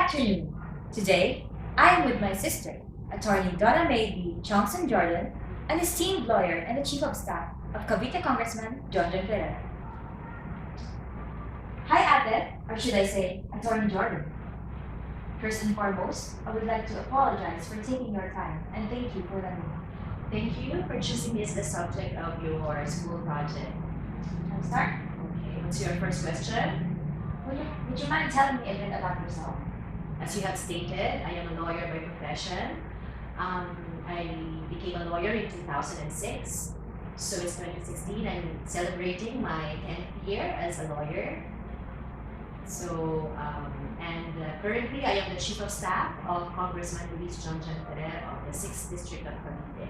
afternoon. Today, I am with my sister, Attorney Donna May B. Tiongson Jordan, an esteemed lawyer and the Chief of Staff of Cavite Congressman John Ferrer. Hi, Ate, or should I say, Attorney Jordan. First and foremost, I would like to apologize for taking your time and thank you for letting me. Thank you for choosing me as the subject of your school project. Can I start? Okay, what's your first question? Would you mind telling me a bit about yourself? As you have stated, I am a lawyer by profession. I became a lawyer in 2006. So it's 2016. I'm celebrating my 10th year as a lawyer. Currently I am the Chief of Staff of Congressman John Ferrer of the 6th District of Cavite.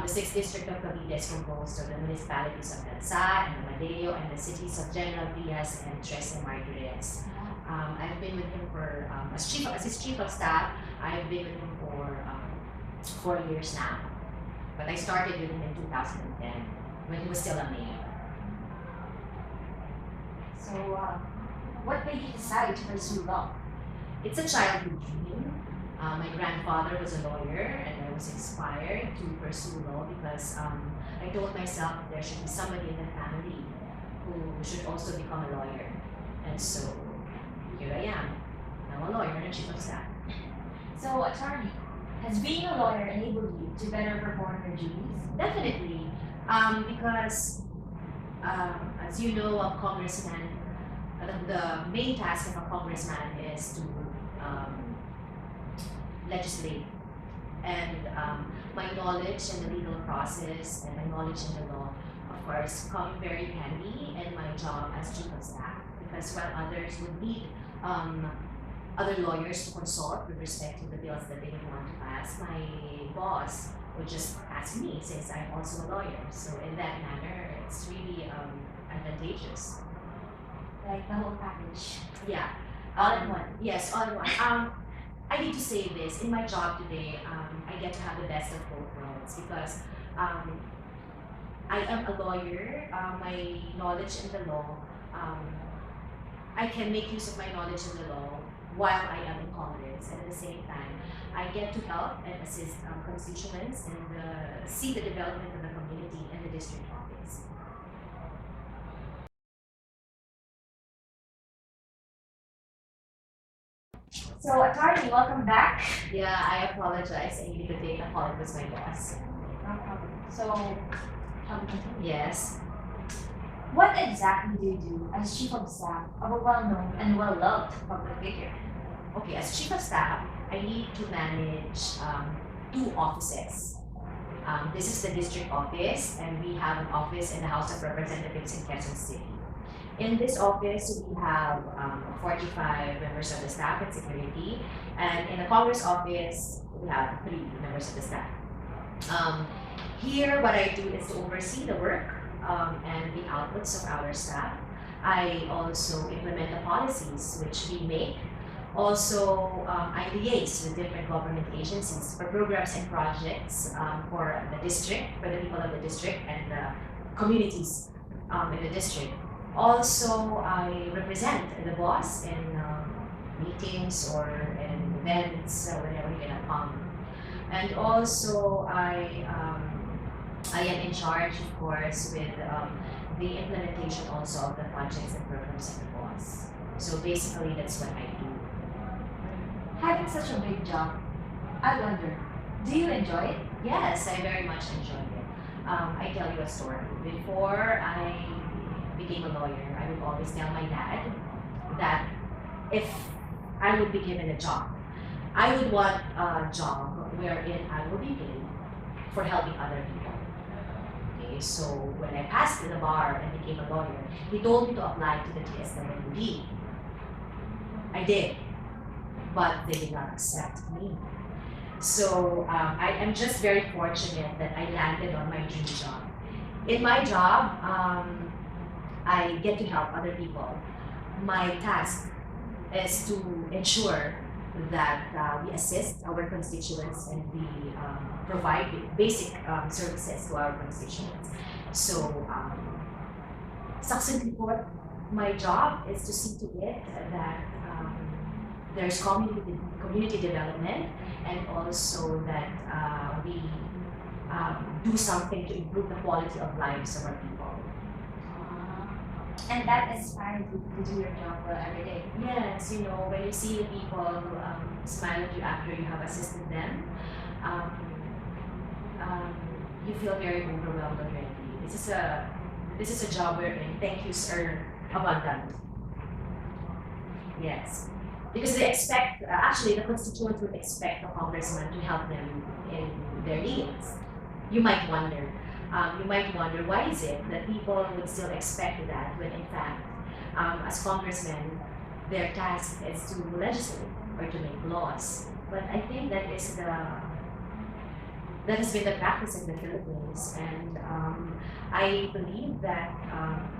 The 6th District of Cavite is composed of the municipalities of Tansa and Amadeo and the cities of General Diaz and Tres Martires. I've been with him for, as his Chief of Staff, I've been with him for 4 years now. But I started with him in 2010 when he was still a mayor. So, what made you decide to pursue law? It's a childhood dream. My grandfather was a lawyer and I was inspired to pursue law because I told myself there should be somebody in the family who should also become a lawyer. And so here I am, now a lawyer and a Chief of Staff. So, attorney, has being a lawyer enabled you to better perform your duties? Definitely, because as you know, a congressman, the main task of a congressman is to legislate. And my knowledge in the legal process and my knowledge in the law, of course, come very handy in my job as Chief of Staff. Because while others would need other lawyers to consult with respect to the bills that they would want to pass, my boss would just ask me since I'm also a lawyer. So in that manner, it's really advantageous. Like the whole package? Yeah. All in one? Yes, all in one. I need to say this, in my job today, I get to have the best of both worlds because I am a lawyer, my knowledge in the law, I can make use of my knowledge in the law while I am in Congress, and at the same time, I get to help and assist constituents and see the development of the community and the district office. So, attorney, welcome back. Yeah, I apologize. I needed to take a call with my boss. No problem. So, shall we continue? Yes. What exactly do you do as Chief of Staff of a well-known and well-loved public figure? Okay, as Chief of Staff, I need to manage 2 offices. This is the district office, and we have an office in the House of Representatives in Quezon City. In this office, we have 45 members of the staff and security, and in the Congress office, we have 3 members of the staff. Here, what I do is to oversee the work and the outputs of our staff. I also implement the policies which we make. Also, I liaise with different government agencies for programs and projects for the district, for the people of the district and the communities in the district. Also, I represent the boss in meetings or in events whenever he can come. And also, I am in charge, of course, with the implementation also of the projects and programs of the boss. So basically, that's what I do. Having such a big job, I wonder, do you enjoy it? Yes, I very much enjoy it. I tell you a story. Before I became a lawyer, I would always tell my dad that if I would be given a job, I would want a job wherein I will be paid for helping other people. Okay, so when I passed the bar and became a lawyer, he told me to apply to the TSWD. I did, but they did not accept me. So I am just very fortunate that I landed on my dream job. In my job, I get to help other people. My task is to ensure that we assist our constituents and we provide basic services to our constituents. So, succinctly put, my job is to see to it that there's community development, and also that we do something to improve the quality of lives of our people. And that inspires you to do your job well every day. Yes, you know, when you see the people smile at you after you have assisted them, um, you feel very overwhelmed already. This is a job wherein thank yous are abundant. Yes, because they expect actually the constituents would expect the congressman to help them in their needs. You might wonder. Why is it that people would still expect that when in fact, as congressmen, their task is to legislate or to make laws. But I think that has been the practice in the Philippines, and I believe that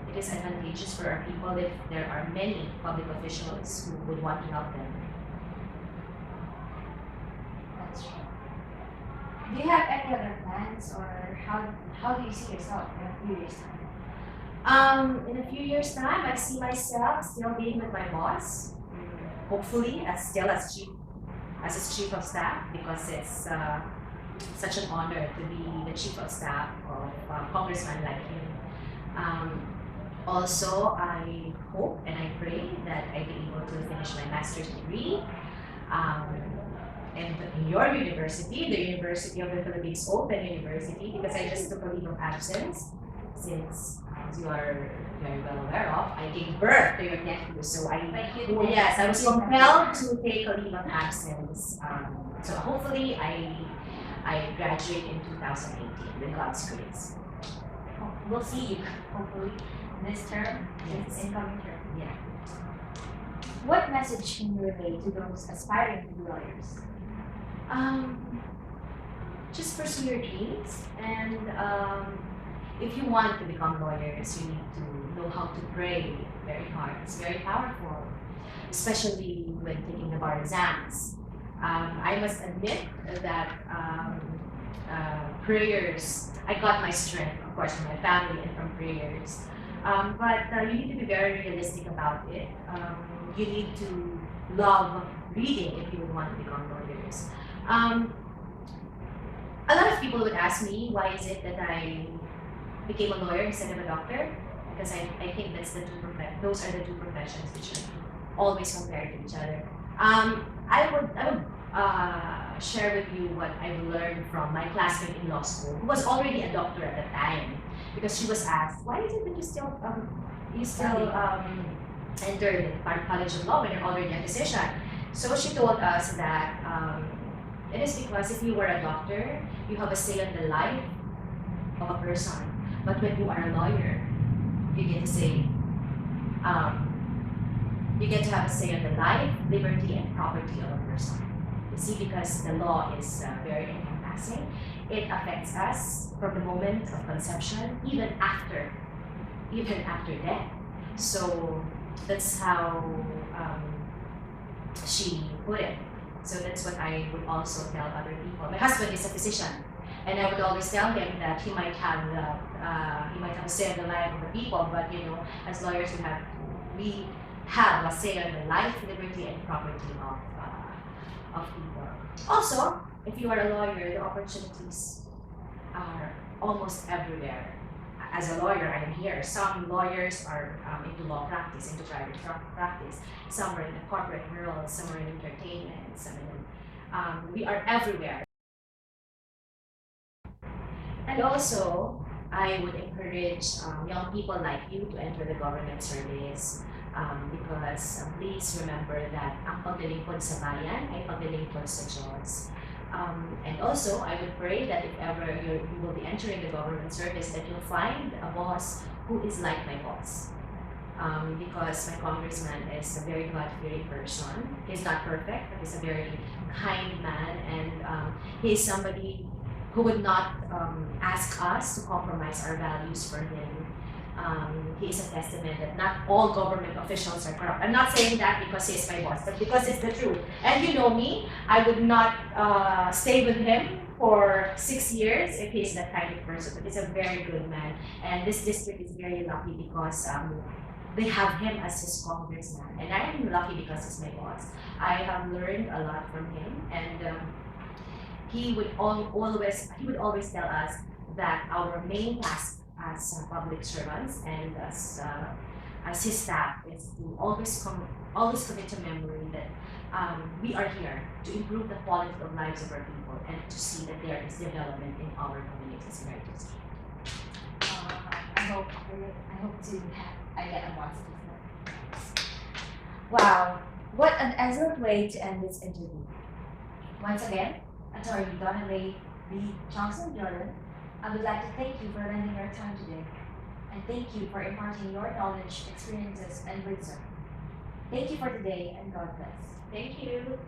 it is advantageous for our people if there are many public officials who would want to help them. That's true. Do you have any other plans, or how do you see yourself in a few years' time? In a few years' time, I see myself still being with my boss, hopefully as his chief of staff, because it's such an honor to be the chief of staff of a congressman like him. Also, I hope and I pray that I be able to finish my master's degree. And in your university, the University of the Philippines Open University, because I just took a leave of absence, since as you are very well aware of, I gave birth to your nephew. So yes, I was compelled to take a leave of absence. So hopefully I graduate in 2018 with God's grace. We'll see you, hopefully, this term, Yes. this incoming term. Yeah. What message can you relay to those aspiring to be lawyers? Just pursue your dreams, and if you want to become lawyers, you need to know how to pray very hard. It's very powerful, especially when taking the bar exams. I must admit that prayers, I got my strength, of course, from my family and from prayers. But you need to be very realistic about it. You need to love reading if you would want to become lawyers. A lot of people would ask me, why is it that I became a lawyer instead of a doctor? Because I think those are the two professions which are always compared to each other. I would share with you what I've learned from my classmate in law school, who was already a doctor at the time, because she was asked, why is it that you still entered the College of Law when you're already a physician? So she told us that it is because if you were a doctor, you have a say on the life of a person. But when you are a lawyer, you get to say, you get to have a say on the life, liberty, and property of a person. You see, because the law is very encompassing, it affects us from the moment of conception, even after death. So that's how she put it. So that's what I would also tell other people. My husband is a physician, and I would always tell him that he might have a say on the life of the people, but you know, as lawyers, we have a say on the life, liberty, and property of people. Also, if you are a lawyer, the opportunities are almost everywhere. As a lawyer, I'm here. Some lawyers are into law practice, into private practice. Some are in the corporate world, some are in entertainment, some in, we are everywhere. And also, I would encourage young people like you to enter the government service, because please remember that ang paglilingkod sa bayan ay paglilingkod sa Diyos. And also, I would pray that if ever you will be entering the government service, that you'll find a boss who is like my boss. Because my congressman is a very God-fearing person. He's not perfect, but he's a very kind man, and he is somebody who would not ask us to compromise our values for him. He is a testament that not all government officials are corrupt. I'm not saying that because he is my boss, but because it's the truth. And you know me, I would not stay with him for 6 years if he is that kind of person. But he's a very good man, and this district is very lucky because they have him as his congressman, and I am lucky because he's my boss. I have learned a lot from him, and he would always tell us that our main task as public servants and as his staff is to always commit to memory that we are here to improve the quality of lives of our people and to see that there is development in our communities in our district. I hope to have I get a boss. Wow, what an excellent way to end this interview. Once again, Attorney Donna May B. Tiongson Jordan, I would like to thank you for lending your time today, and thank you for imparting your knowledge, experiences, and wisdom. Thank you for today, and God bless. Thank you.